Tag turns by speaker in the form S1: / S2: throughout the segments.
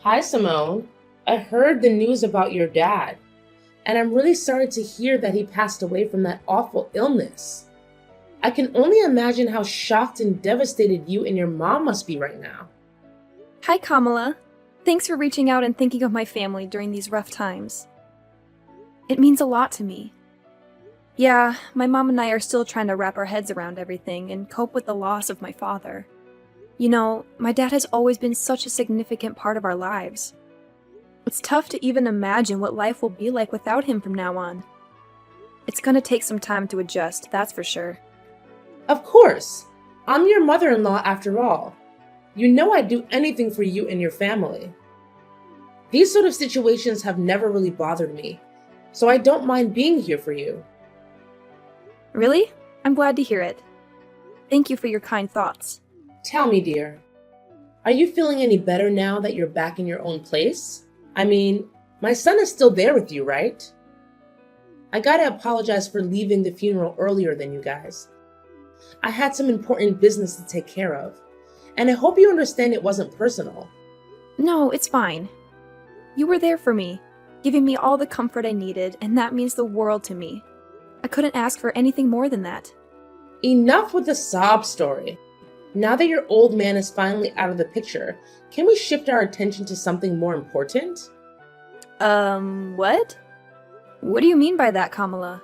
S1: Hi, Simone. I heard the news about your dad, and I'm really sorry to hear that he passed away from that awful illness. I can only imagine how shocked and devastated you and your mom must be right now.
S2: Hi, Kamala. Thanks for reaching out and thinking of my family during these rough times. It means a lot to me. Yeah, my mom and I are still trying to wrap our heads around everything and cope with the loss of my father. You know, my dad has always been such a significant part of our lives. It's tough to even imagine what life will be like without him from now on. It's gonna take some time to adjust, that's for sure.
S1: Of course, I'm your mother-in-law after all. You know I'd do anything for you and your family. These sort of situations have never really bothered me, so I don't mind being here for you.
S2: Really? I'm glad to hear it. Thank you for your kind thoughts.
S1: Tell me, dear, are you feeling any better now that you're back in your own place? I mean, my son is still there with you, right? I gotta apologize for leaving the funeral earlier than you guys. I had some important business to take care of, and I hope you understand it wasn't personal.
S2: No, it's fine. You were there for me, giving me all the comfort I needed, and that means the world to me. I couldn't ask for anything more than that.
S1: Enough with the sob story. Now that your old man is finally out of the picture, can we shift our attention to something more important?
S2: What? What do you mean by that, Kamala?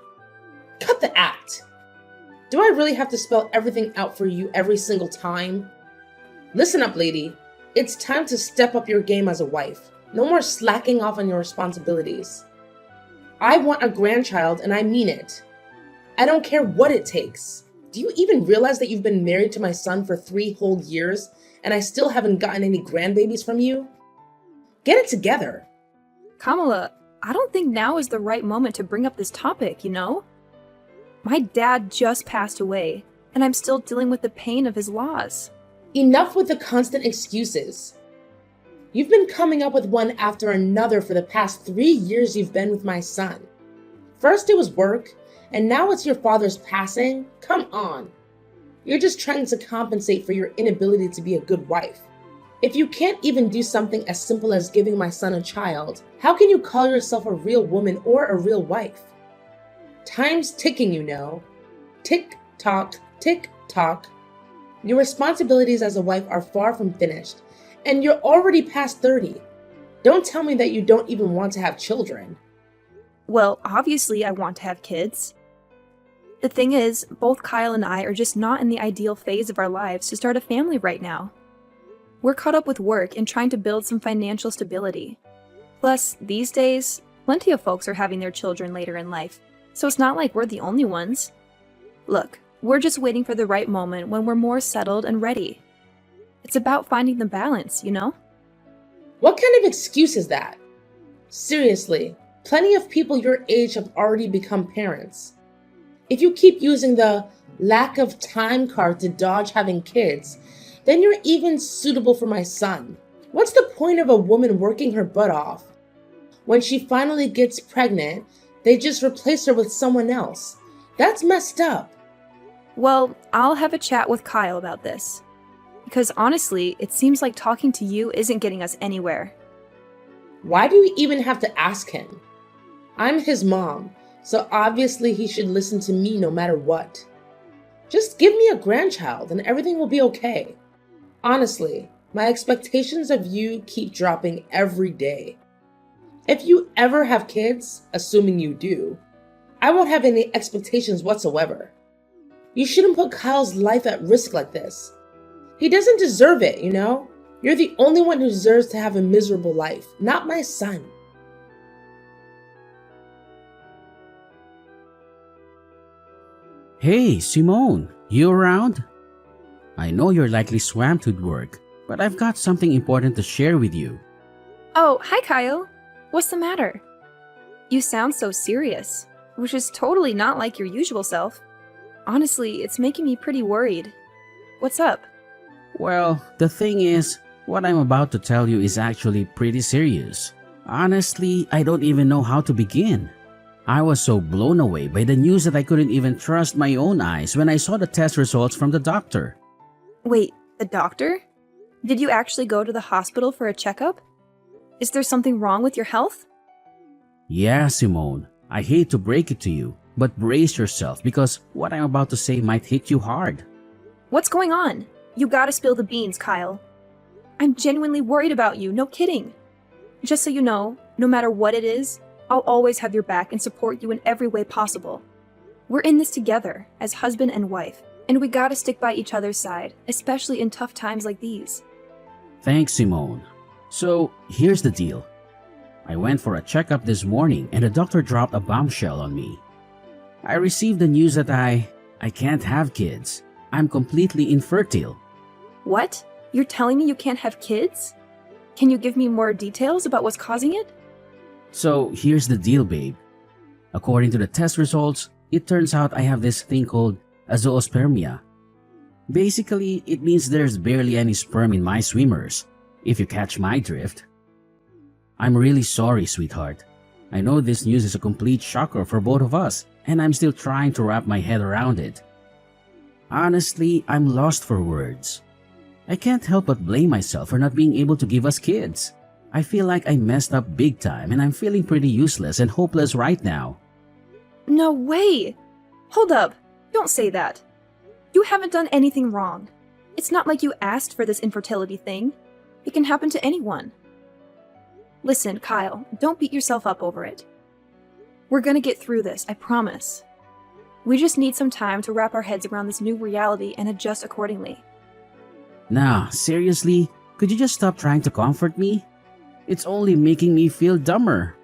S1: Cut the act! Do I really have to spell everything out for you every single time? Listen up, lady. It's time to step up your game as a wife. No more slacking off on your responsibilities. I want a grandchild, and I mean it. I don't care what it takes. Do you even realize that you've been married to my son for 3 whole years, and I still haven't gotten any grandbabies from you? Get it together.
S2: Kamala, I don't think now is the right moment to bring up this topic, you know? My dad just passed away, and I'm still dealing with the pain of his loss.
S1: Enough with the constant excuses. You've been coming up with one after another for the past 3 years you've been with my son. First it was work, and now it's your father's passing? Come on. You're just trying to compensate for your inability to be a good wife. If you can't even do something as simple as giving my son a child, how can you call yourself a real woman or a real wife? Time's ticking, you know. Tick tock, tick tock. Your responsibilities as a wife are far from finished, and you're already past 30. Don't tell me that you don't even want to have children.
S2: Well, obviously I want to have kids. The thing is, both Kyle and I are just not in the ideal phase of our lives to start a family right now. We're caught up with work and trying to build some financial stability. Plus, these days, plenty of folks are having their children later in life, so it's not like we're the only ones. Look, we're just waiting for the right moment when we're more settled and ready. It's about finding the balance, you know?
S1: What kind of excuse is that? Seriously, plenty of people your age have already become parents. If you keep using the lack of time card to dodge having kids, then you're even suitable for my son. What's the point of a woman working her butt off? When she finally gets pregnant, they just replace her with someone else. That's messed up.
S2: Well, I'll have a chat with Kyle about this. Because honestly, it seems like talking to you isn't getting us anywhere.
S1: Why do you even have to ask him? I'm his mom, so obviously he should listen to me no matter what. Just give me a grandchild and everything will be okay. Honestly, my expectations of you keep dropping every day. If you ever have kids, assuming you do, I won't have any expectations whatsoever. You shouldn't put Kyle's life at risk like this. He doesn't deserve it, you know? You're the only one who deserves to have a miserable life, not my son.
S3: Hey, Simone, you around? I know you're likely swamped with work, but I've got something important to share with you.
S2: Oh, hi Kyle. What's the matter? You sound so serious, which is totally not like your usual self. Honestly, it's making me pretty worried. What's up?
S3: Well, the thing is, what I'm about to tell you is actually pretty serious. Honestly, I don't even know how to begin. I was so blown away by the news that I couldn't even trust my own eyes when I saw the test results from the doctor.
S2: Wait, the doctor? Did you actually go to the hospital for a checkup? Is there something wrong with your health?
S3: Yeah, Simone, I hate to break it to you, but brace yourself because what I'm about to say might hit you hard.
S2: What's going on? You gotta spill the beans, Kyle. I'm genuinely worried about you, no kidding. Just so you know, no matter what it is, I'll always have your back and support you in every way possible. We're in this together, as husband and wife, and we gotta stick by each other's side, especially in tough times like these.
S3: Thanks, Simone. So, here's the deal. I went for a checkup this morning and the doctor dropped a bombshell on me. I received the news that I can't have kids. I'm completely infertile.
S2: What? You're telling me you can't have kids? Can you give me more details about what's causing it?
S3: So, here's the deal, babe. According to the test results, it turns out I have this thing called azoospermia. Basically, it means there's barely any sperm in my swimmers, if you catch my drift. I'm really sorry, sweetheart. I know this news is a complete shocker for both of us, and I'm still trying to wrap my head around it. Honestly, I'm lost for words. I can't help but blame myself for not being able to give us kids. I feel like I messed up big time and I'm feeling pretty useless and hopeless right now.
S2: No way! Hold up, don't say that. You haven't done anything wrong. It's not like you asked for this infertility thing. It can happen to anyone. Listen, Kyle, don't beat yourself up over it. We're gonna get through this, I promise. We just need some time to wrap our heads around this new reality and adjust accordingly.
S3: Nah, seriously, could you just stop trying to comfort me? It's only making me feel dumber.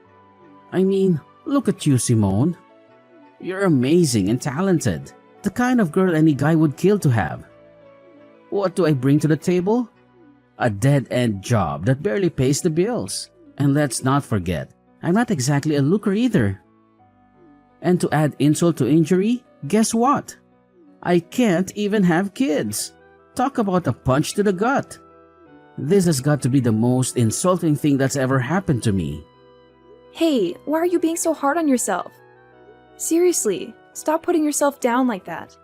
S3: I mean, look at you, Simone. You're amazing and talented. The kind of girl any guy would kill to have. What do I bring to the table? A dead-end job that barely pays the bills. And let's not forget, I'm not exactly a looker either. And to add insult to injury, guess what? I can't even have kids. Talk about a punch to the gut. This has got to be the most insulting thing that's ever happened to me.
S2: Hey, why are you being so hard on yourself? Seriously, stop putting yourself down like that.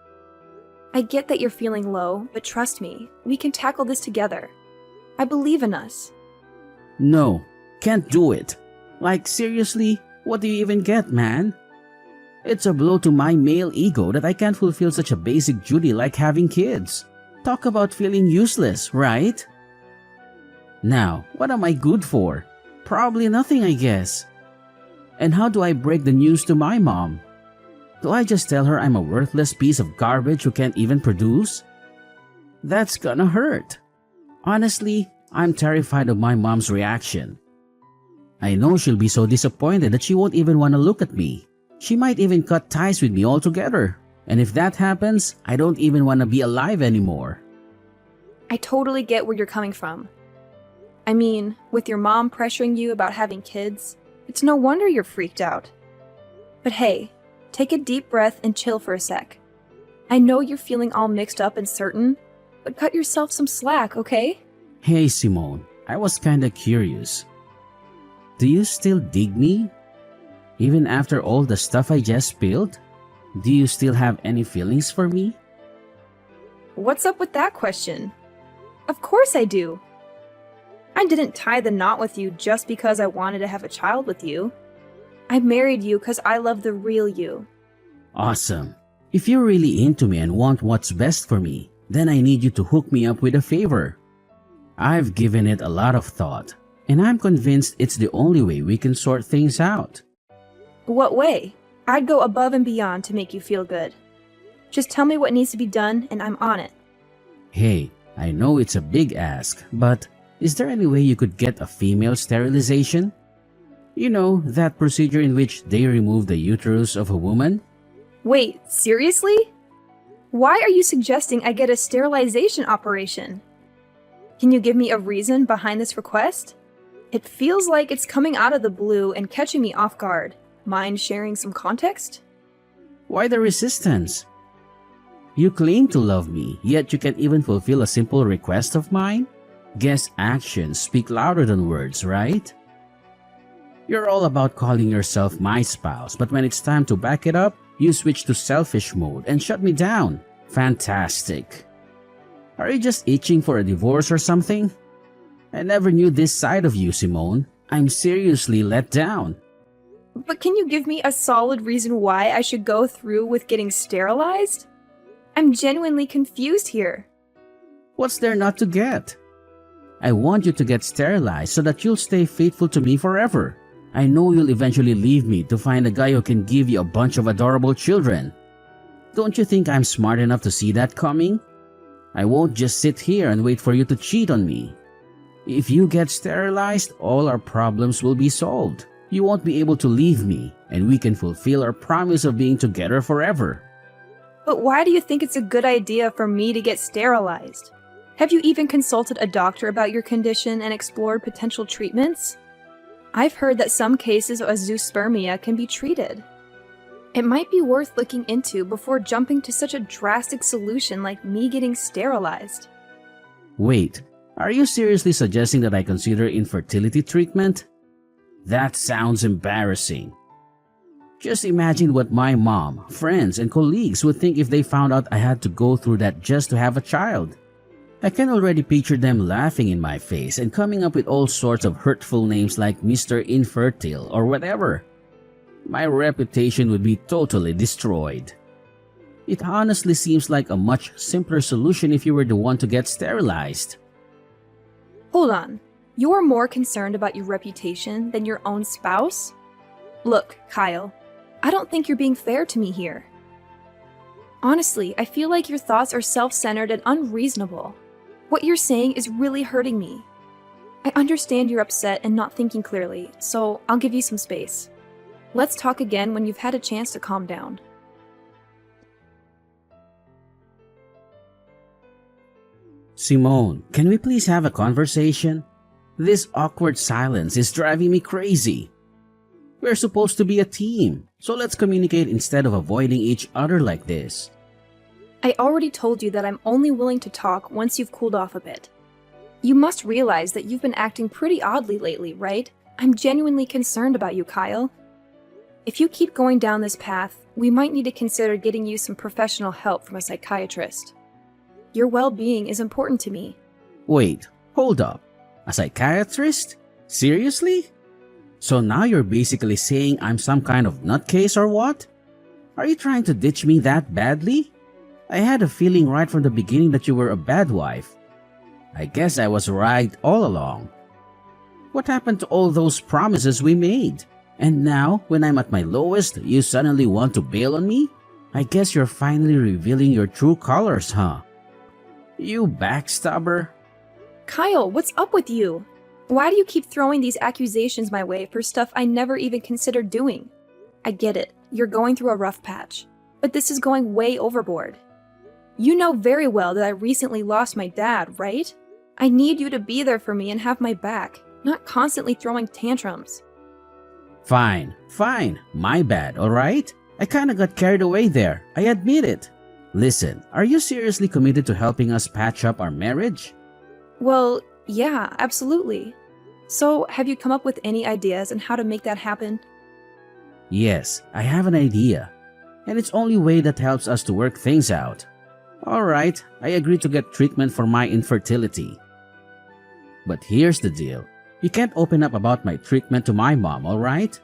S2: I get that you're feeling low, but trust me, we can tackle this together. I believe in us.
S3: No, can't do it. Like seriously, what do you even get, man? It's a blow to my male ego that I can't fulfill such a basic duty like having kids. Talk about feeling useless, right? Now, what am I good for? Probably nothing, I guess. And how do I break the news to my mom? Do I just tell her I'm a worthless piece of garbage who can't even produce? That's gonna hurt. Honestly, I'm terrified of my mom's reaction. I know she'll be so disappointed that she won't even want to look at me. She might even cut ties with me altogether. And if that happens, I don't even want to be alive anymore.
S2: I totally get where you're coming from. I mean, with your mom pressuring you about having kids, it's no wonder you're freaked out. But hey, take a deep breath and chill for a sec. I know you're feeling all mixed up and certain, but cut yourself some slack, okay?
S3: Hey Simone, I was kinda curious. Do you still dig me? Even after all the stuff I just spilled? Do you still have any feelings for me?
S2: What's up with that question? Of course I do. I didn't tie the knot with you just because I wanted to have a child with you. I married you because I love the real you.
S3: Awesome. If you're really into me and want what's best for me, then I need you to hook me up with a favor. I've given it a lot of thought, and I'm convinced it's the only way we can sort things out.
S2: What way? I'd go above and beyond to make you feel good. Just tell me what needs to be done and I'm on it.
S3: Hey, I know it's a big ask, but is there any way you could get a female sterilization? You know, that procedure in which they remove the uterus of a woman?
S2: Wait, seriously? Why are you suggesting I get a sterilization operation? Can you give me a reason behind this request? It feels like it's coming out of the blue and catching me off guard. Mind sharing some context?
S3: Why the resistance? You claim to love me, yet you can't even fulfill a simple request of mine? Guess actions speak louder than words, right? You're all about calling yourself my spouse, but when it's time to back it up, you switch to selfish mode and shut me down. Fantastic. Are you just itching for a divorce or something? I never knew this side of you, Simone. I'm seriously let down.
S2: But can you give me a solid reason why I should go through with getting sterilized? I'm genuinely confused here.
S3: What's there not to get? I want you to get sterilized so that you'll stay faithful to me forever. I know you'll eventually leave me to find a guy who can give you a bunch of adorable children. Don't you think I'm smart enough to see that coming? I won't just sit here and wait for you to cheat on me. If you get sterilized, all our problems will be solved. You won't be able to leave me, and we can fulfill our promise of being together forever.
S2: But why do you think it's a good idea for me to get sterilized? Have you even consulted a doctor about your condition and explored potential treatments? I've heard that some cases of azoospermia can be treated. It might be worth looking into before jumping to such a drastic solution like me getting sterilized.
S3: Wait, are you seriously suggesting that I consider infertility treatment? That sounds embarrassing. Just imagine what my mom, friends, and colleagues would think if they found out I had to go through that just to have a child. I can already picture them laughing in my face and coming up with all sorts of hurtful names like Mr. Infertile or whatever. My reputation would be totally destroyed. It honestly seems like a much simpler solution if you were the one to get sterilized.
S2: Hold on. You're more concerned about your reputation than your own spouse? Look, Kyle, I don't think you're being fair to me here. Honestly, I feel like your thoughts are self-centered and unreasonable. What you're saying is really hurting me. I understand you're upset and not thinking clearly, so I'll give you some space. Let's talk again when you've had a chance to calm down.
S3: Simone, can we please have a conversation? This awkward silence is driving me crazy. We're supposed to be a team, so let's communicate instead of avoiding each other like this.
S2: I already told you that I'm only willing to talk once you've cooled off a bit. You must realize that you've been acting pretty oddly lately, right? I'm genuinely concerned about you, Kyle. If you keep going down this path, we might need to consider getting you some professional help from a psychiatrist. Your well-being is important to me.
S3: Wait, hold up. A psychiatrist? Seriously? So now you're basically saying I'm some kind of nutcase or what? Are you trying to ditch me that badly? I had a feeling right from the beginning that you were a bad wife. I guess I was right all along. What happened to all those promises we made? And now, when I'm at my lowest, you suddenly want to bail on me? I guess you're finally revealing your true colors, huh? You backstabber.
S2: Kyle, what's up with you? Why do you keep throwing these accusations my way for stuff I never even considered doing? I get it, you're going through a rough patch, but this is going way overboard. You know very well that I recently lost my dad, right? I need you to be there for me and have my back, not constantly throwing tantrums.
S3: Fine, my bad, alright? I kinda got carried away there, I admit it. Listen, are you seriously committed to helping us patch up our marriage?
S2: Well, yeah, absolutely. So, have you come up with any ideas on how to make that happen?
S3: Yes, I have an idea. And it's only way that helps us to work things out. Alright, I agree to get treatment for my infertility. But here's the deal. You can't open up about my treatment to my mom, alright?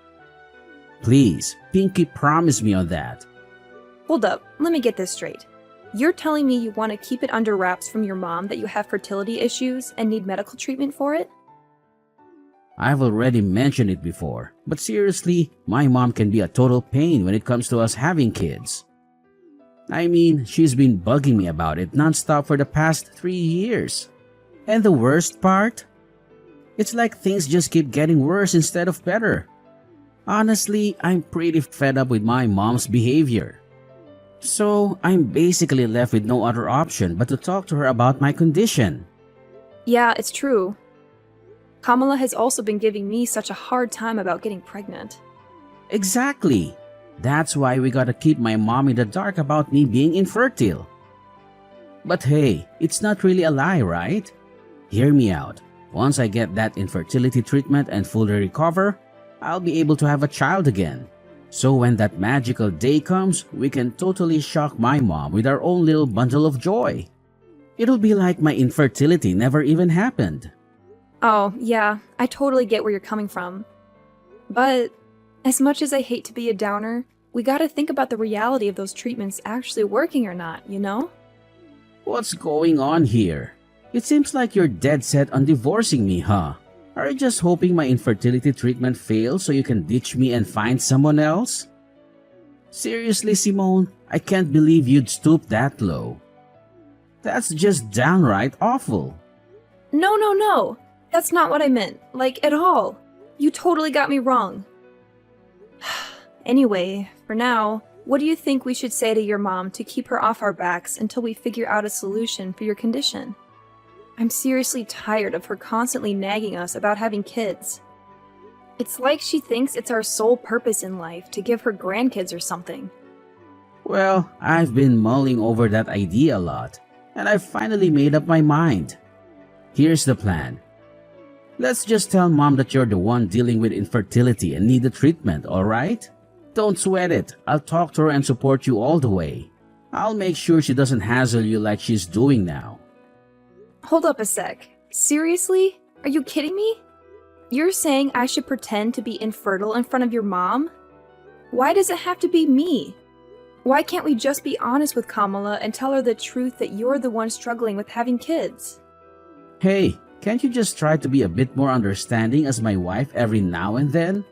S3: Please, Pinky, promise me on that.
S2: Hold up, let me get this straight. You're telling me you want to keep it under wraps from your mom that you have fertility issues and need medical treatment for it?
S3: I've already mentioned it before, but seriously, my mom can be a total pain when it comes to us having kids. I mean, she's been bugging me about it nonstop for the past 3 years. And the worst part? It's like things just keep getting worse instead of better. Honestly, I'm pretty fed up with my mom's behavior. So, I'm basically left with no other option but to talk to her about my condition.
S2: Yeah, it's true. Kamala has also been giving me such a hard time about getting pregnant.
S3: Exactly. That's why we gotta keep my mom in the dark about me being infertile. But hey, it's not really a lie, right? Hear me out. Once I get that infertility treatment and fully recover, I'll be able to have a child again. So when that magical day comes, we can totally shock my mom with our own little bundle of joy. It'll be like my infertility never even happened.
S2: Oh, yeah, I totally get where you're coming from. But, as much as I hate to be a downer, we gotta think about the reality of those treatments actually working or not, you know?
S3: What's going on here? It seems like you're dead set on divorcing me, huh? Are you just hoping my infertility treatment fails so you can ditch me and find someone else? Seriously, Simone, I can't believe you'd stoop that low. That's just downright awful.
S2: No, no, no! That's not what I meant, like, at all. You totally got me wrong. Anyway, for now, what do you think we should say to your mom to keep her off our backs until we figure out a solution for your condition? I'm seriously tired of her constantly nagging us about having kids. It's like she thinks it's our sole purpose in life to give her grandkids or something.
S3: Well, I've been mulling over that idea a lot, and I've finally made up my mind. Here's the plan. Let's just tell Mom that you're the one dealing with infertility and need the treatment, alright? Don't sweat it. I'll talk to her and support you all the way. I'll make sure she doesn't hassle you like she's doing now.
S2: Hold up a sec. Seriously? Are you kidding me? You're saying I should pretend to be infertile in front of your mom? Why does it have to be me? Why can't we just be honest with Kamala and tell her the truth that you're the one struggling with having kids?
S3: Hey, can't you just try to be a bit more understanding as my wife every now and then?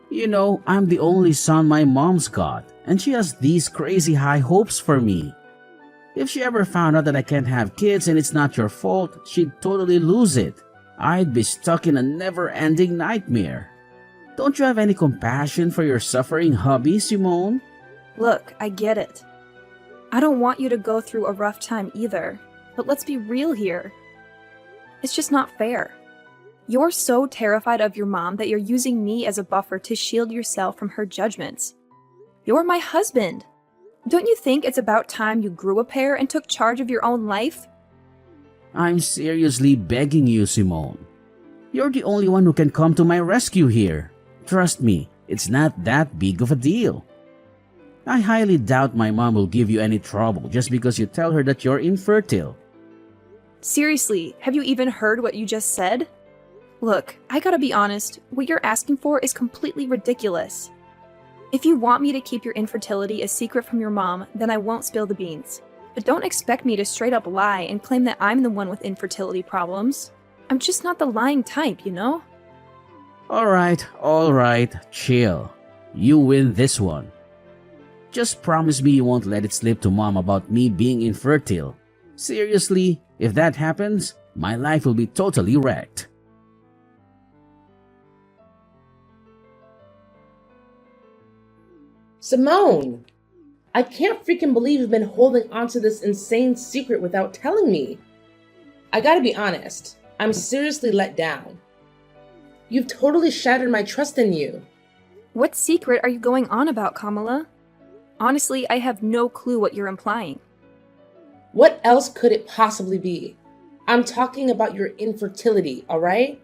S3: You know, I'm the only son my mom's got, and she has these crazy high hopes for me. If she ever found out that I can't have kids and it's not your fault, she'd totally lose it. I'd be stuck in a never-ending nightmare. Don't you have any compassion for your suffering hubby, Simone?
S2: Look, I get it. I don't want you to go through a rough time either, but let's be real here. It's just not fair. You're so terrified of your mom that you're using me as a buffer to shield yourself from her judgments. You're my husband. Don't you think it's about time you grew a pair and took charge of your own life?
S3: I'm seriously begging you, Simone. You're the only one who can come to my rescue here. Trust me, it's not that big of a deal. I highly doubt my mom will give you any trouble just because you tell her that you're infertile.
S2: Seriously, have you even heard what you just said? Look, I gotta be honest, what you're asking for is completely ridiculous. If you want me to keep your infertility a secret from your mom, then I won't spill the beans. But don't expect me to straight up lie and claim that I'm the one with infertility problems. I'm just not the lying type, you know?
S3: Alright, chill. You win this one. Just promise me you won't let it slip to Mom about me being infertile. Seriously, if that happens, my life will be totally wrecked.
S1: Simone! I can't freaking believe you've been holding onto this insane secret without telling me. I gotta be honest, I'm seriously let down. You've totally shattered my trust in you.
S2: What secret are you going on about, Kamala? Honestly, I have no clue what you're implying.
S1: What else could it possibly be? I'm talking about your infertility, alright?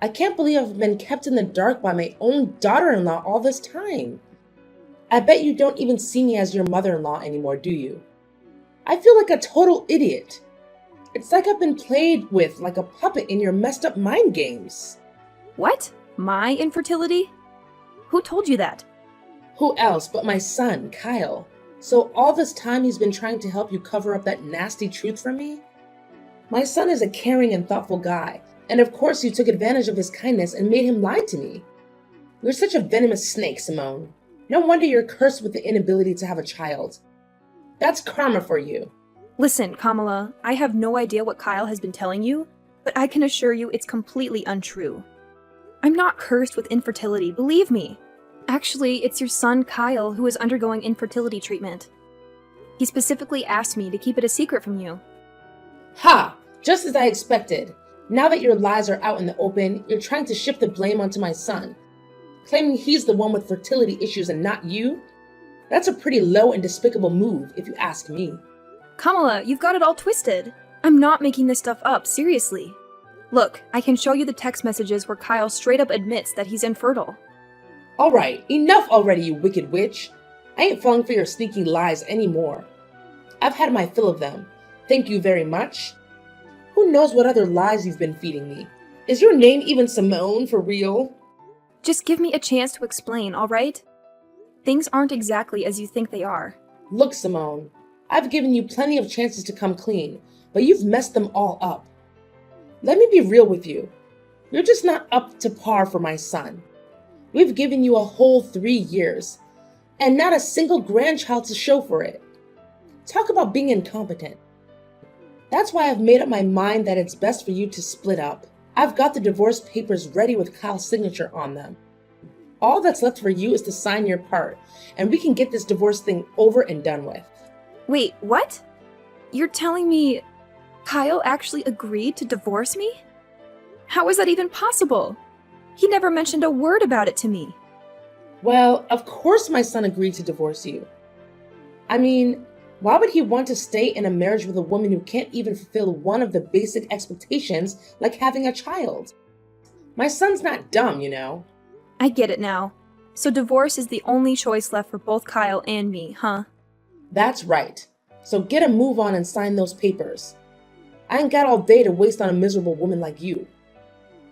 S1: I can't believe I've been kept in the dark by my own daughter-in-law all this time. I bet you don't even see me as your mother-in-law anymore, do you? I feel like a total idiot. It's like I've been played with like a puppet in your messed up mind games.
S2: What? My infertility? Who told you that?
S1: Who else but my son, Kyle? So all this time he's been trying to help you cover up that nasty truth from me? My son is a caring and thoughtful guy, and of course you took advantage of his kindness and made him lie to me. You're such a venomous snake, Simone. No wonder you're cursed with the inability to have a child. That's karma for you.
S2: Listen, Kamala, I have no idea what Kyle has been telling you, but I can assure you it's completely untrue. I'm not cursed with infertility, believe me. Actually, it's your son, Kyle, who is undergoing infertility treatment. He specifically asked me to keep it a secret from you.
S1: Ha! Just as I expected. Now that your lies are out in the open, you're trying to shift the blame onto my son, claiming he's the one with fertility issues and not you? That's a pretty low and despicable move, if you ask me.
S2: Kamala, you've got it all twisted. I'm not making this stuff up, seriously. Look, I can show you the text messages where Kyle straight up admits that he's infertile.
S1: Alright, enough already, you wicked witch. I ain't falling for your sneaky lies anymore. I've had my fill of them. Thank you very much. Who knows what other lies you've been feeding me? Is your name even Simone for real?
S2: Just give me a chance to explain, alright? Things aren't exactly as you think they are.
S1: Look, Simone, I've given you plenty of chances to come clean, but you've messed them all up. Let me be real with you. You're just not up to par for my son. We've given you a whole 3 years, and not a single grandchild to show for it. Talk about being incompetent. That's why I've made up my mind that it's best for you to split up. I've got the divorce papers ready with Kyle's signature on them. All that's left for you is to sign your part, and we can get this divorce thing over and done with.
S2: Wait, what? You're telling me Kyle actually agreed to divorce me? How is that even possible? He never mentioned a word about it to me.
S1: Well, of course my son agreed to divorce you. I mean, why would he want to stay in a marriage with a woman who can't even fulfill one of the basic expectations, like having a child? My son's not dumb, you know.
S2: I get it now. So divorce is the only choice left for both Kyle and me, huh?
S1: That's right. So get a move on and sign those papers. I ain't got all day to waste on a miserable woman like you.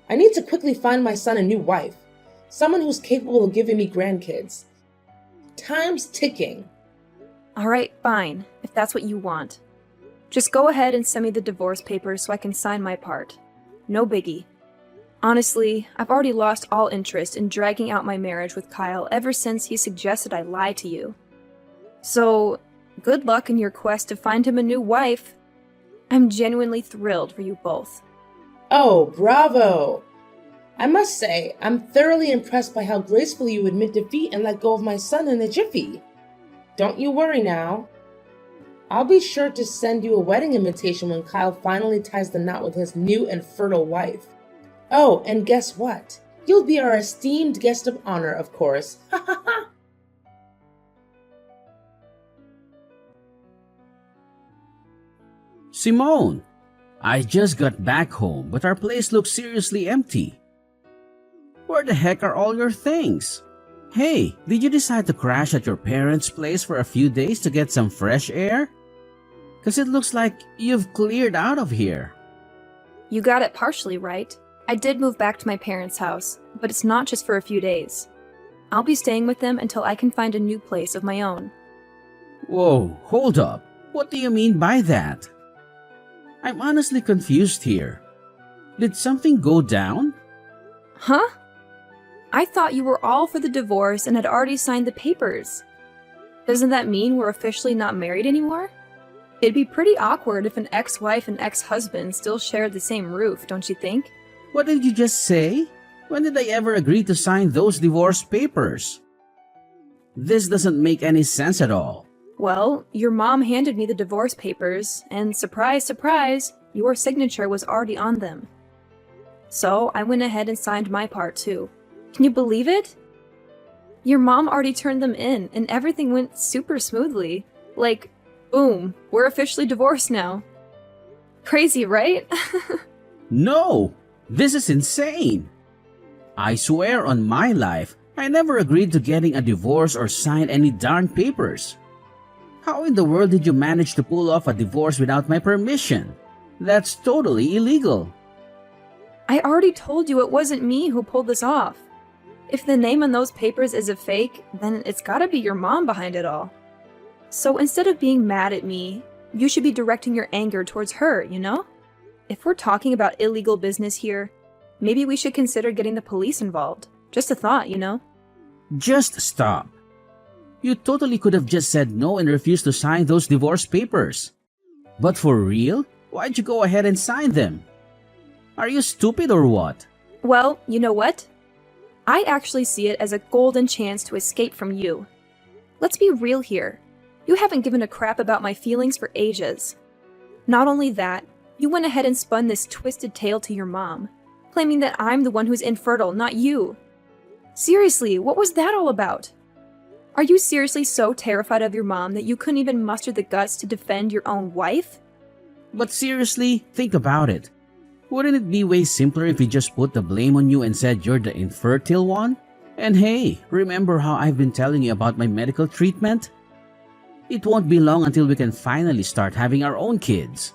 S1: I need to quickly find my son a new wife, someone who's capable of giving me grandkids. Time's ticking.
S2: Alright, fine, if that's what you want. Just go ahead and send me the divorce papers so I can sign my part. No biggie. Honestly, I've already lost all interest in dragging out my marriage with Kyle ever since he suggested I lie to you. So, good luck in your quest to find him a new wife. I'm genuinely thrilled for you both.
S1: Oh, bravo! I must say, I'm thoroughly impressed by how gracefully you admit defeat and let go of my son in a jiffy. Don't you worry now. I'll be sure to send you a wedding invitation when Kyle finally ties the knot with his new and fertile wife. Oh, and guess what? You'll be our esteemed guest of honor, of course. Ha ha ha!
S3: Simone, I just got back home, but our place looks seriously empty. Where the heck are all your things? Hey, did you decide to crash at your parents' place for a few days to get some fresh air? 'Cause it looks like you've cleared out of here.
S2: You got it partially right. I did move back to my parents' house, but it's not just for a few days. I'll be staying with them until I can find a new place of my own.
S3: Whoa, hold up. What do you mean by that? I'm honestly confused here. Did something go down?
S2: Huh? I thought you were all for the divorce and had already signed the papers. Doesn't that mean we're officially not married anymore? It'd be pretty awkward if an ex-wife and ex-husband still shared the same roof, don't you think?
S3: What did you just say? When did I ever agree to sign those divorce papers? This doesn't make any sense at all.
S2: Well, your mom handed me the divorce papers, and surprise, surprise, your signature was already on them. So I went ahead and signed my part too. Can you believe it? Your mom already turned them in, and everything went super smoothly. Like, boom, we're officially divorced now. Crazy, right?
S3: No! This is insane! I swear on my life, I never agreed to getting a divorce or sign any darn papers. How in the world did you manage to pull off a divorce without my permission? That's totally illegal.
S2: I already told you it wasn't me who pulled this off. If the name on those papers is a fake, then it's gotta be your mom behind it all. So instead of being mad at me, you should be directing your anger towards her, you know? If we're talking about illegal business here, maybe we should consider getting the police involved. Just a thought, you know?
S3: Just stop. You totally could have just said no and refused to sign those divorce papers. But for real? Why'd you go ahead and sign them? Are you stupid or what?
S2: Well, you know what? I actually see it as a golden chance to escape from you. Let's be real here. You haven't given a crap about my feelings for ages. Not only that, you went ahead and spun this twisted tale to your mom, claiming that I'm the one who's infertile, not you. Seriously, what was that all about? Are you seriously so terrified of your mom that you couldn't even muster the guts to defend your own wife?
S3: But seriously, think about it. Wouldn't it be way simpler if we just put the blame on you and said you're the infertile one? And hey, remember how I've been telling you about my medical treatment? It won't be long until we can finally start having our own kids.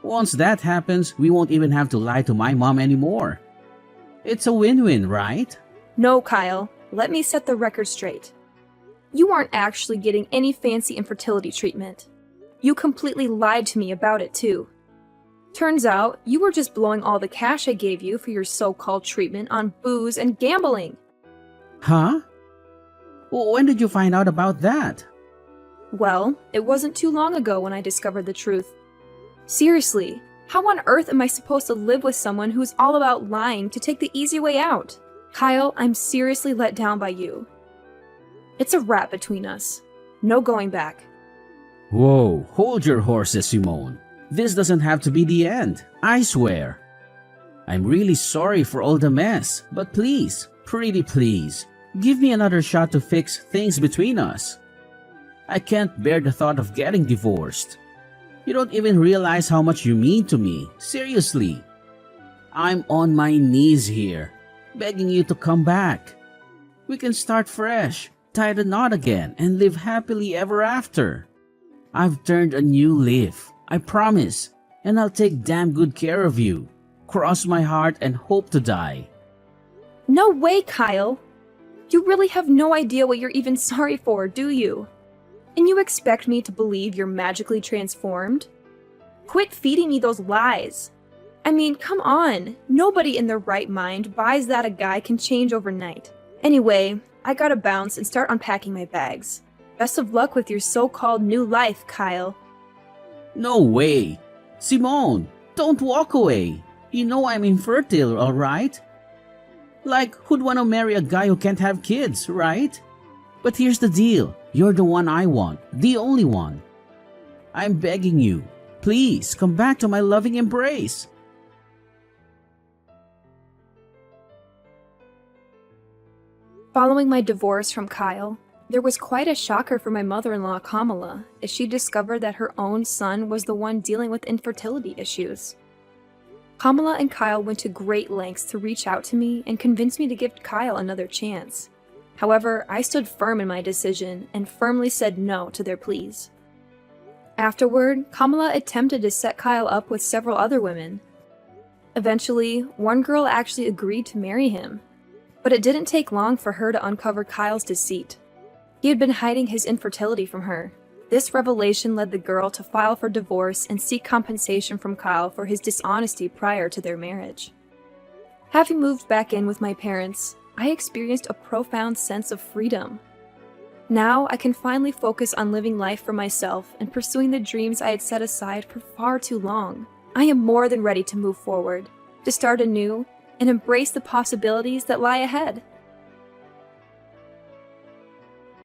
S3: Once that happens, we won't even have to lie to my mom anymore. It's a win-win, right?
S2: No, Kyle, let me set the record straight. You aren't actually getting any fancy infertility treatment. You completely lied to me about it, too. Turns out, you were just blowing all the cash I gave you for your so-called treatment on booze and gambling.
S3: Huh? When did you find out about that?
S2: Well, it wasn't too long ago when I discovered the truth. Seriously, how on earth am I supposed to live with someone who's all about lying to take the easy way out? Kyle, I'm seriously let down by you. It's a wrap between us. No going back.
S3: Whoa, hold your horses, Simone. This doesn't have to be the end, I swear. I'm really sorry for all the mess, but please, pretty please, give me another shot to fix things between us. I can't bear the thought of getting divorced. You don't even realize how much you mean to me, seriously. I'm on my knees here, begging you to come back. We can start fresh, tie the knot again, and live happily ever after. I've turned a new leaf, I promise, and I'll take damn good care of you. Cross my heart and hope to die.
S2: No way, Kyle. You really have no idea what you're even sorry for, do you? And you expect me to believe you're magically transformed? Quit feeding me those lies. I mean, come on. Nobody in their right mind buys that a guy can change overnight. Anyway, I gotta bounce and start unpacking my bags. Best of luck with your so-called new life, Kyle.
S3: No way. Simone, don't walk away. You know I'm infertile, alright? Like, who'd want to marry a guy who can't have kids, right? But here's the deal. You're the one I want, the only one. I'm begging you, please come back to my loving embrace.
S2: Following my divorce from Kyle, there was quite a shocker for my mother-in-law, Kamala, as she discovered that her own son was the one dealing with infertility issues. Kamala and Kyle went to great lengths to reach out to me and convince me to give Kyle another chance. However, I stood firm in my decision and firmly said no to their pleas. Afterward, Kamala attempted to set Kyle up with several other women. Eventually, one girl actually agreed to marry him, but it didn't take long for her to uncover Kyle's deceit. He had been hiding his infertility from her. This revelation led the girl to file for divorce and seek compensation from Kyle for his dishonesty prior to their marriage. Having moved back in with my parents, I experienced a profound sense of freedom. Now I can finally focus on living life for myself and pursuing the dreams I had set aside for far too long. I am more than ready to move forward, to start anew, and embrace the possibilities that lie ahead.